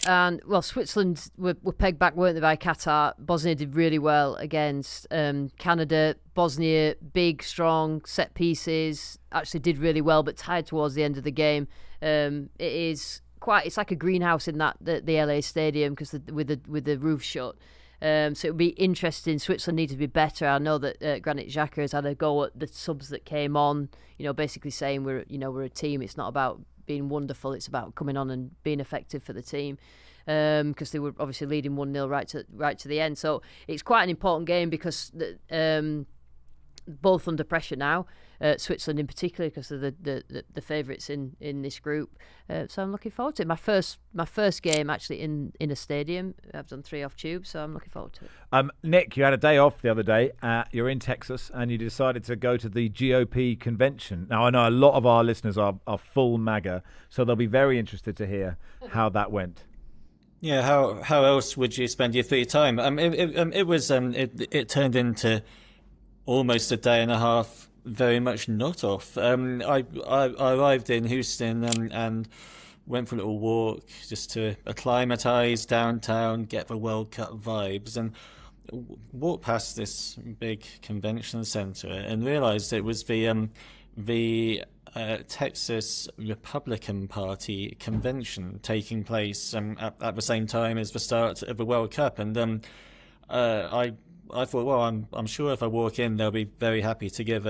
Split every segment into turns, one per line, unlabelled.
And well, Switzerland were pegged back, weren't they, by Qatar? Bosnia did really well against Canada. Bosnia, big, strong, set pieces, actually did really well, but tired towards the end of the game. It's like a greenhouse in the LA stadium because with the roof shut. So it would be interesting. Switzerland need to be better. I know that Granit Xhaka has had a go at the subs that came on. Basically saying we're a team. It's not about being wonderful. It's about coming on and being effective for the team. Because they were obviously leading 1-0 right to the end. So it's quite an important game because both under pressure now. Switzerland in particular because of the favourites in this group. So I'm looking forward to it. My first game actually in a stadium. I've done 3 off tube, so I'm looking forward to it.
Nick, you had a day off the other day. You're in Texas and you decided to go to the GOP convention. Now I know a lot of our listeners are full MAGA, so they'll be very interested to hear how that went.
Yeah, how else would you spend your free time? It turned into almost a day and a half, very much not off. I arrived in Houston and went for a little walk just to acclimatise downtown, get the World Cup vibes, and walked past this big convention centre and realised it was the Texas Republican Party convention taking place at the same time as the start of the World Cup, and I thought, well, I'm sure if I walk in, they'll be very happy to give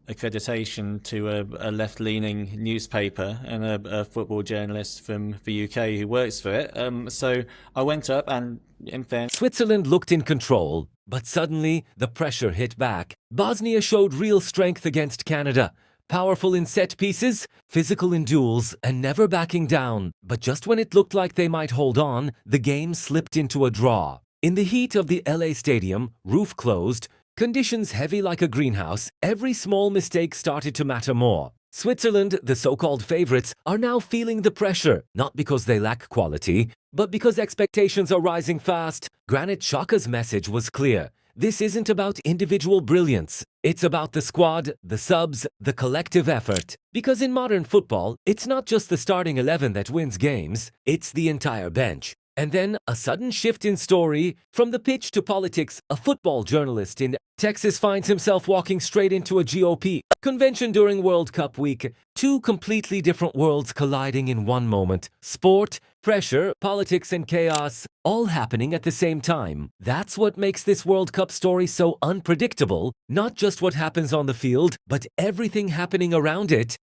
accreditation to a left-leaning newspaper and a football journalist from the UK who works for it. So I went up and, in fairness,
Switzerland looked in control, but suddenly the pressure hit back. Bosnia showed real strength against Canada. Powerful in set pieces, physical in duels, and never backing down. But just when it looked like they might hold on, the game slipped into a draw. In the heat of the LA stadium, roof closed, conditions heavy like a greenhouse, every small mistake started to matter more. Switzerland, the so-called favorites, are now feeling the pressure, not because they lack quality, but because expectations are rising fast. Granit Xhaka's message was clear. This isn't about individual brilliance. It's about the squad, the subs, the collective effort. Because in modern football, it's not just the starting 11 that wins games, it's the entire bench. And then a sudden shift in story. From the pitch to politics, a football journalist in Texas finds himself walking straight into a GOP convention during World Cup week. 2 completely different worlds colliding in one moment. Sport, pressure, politics, and chaos, all happening at the same time. That's what makes this World Cup story so unpredictable. Not just what happens on the field, but everything happening around it.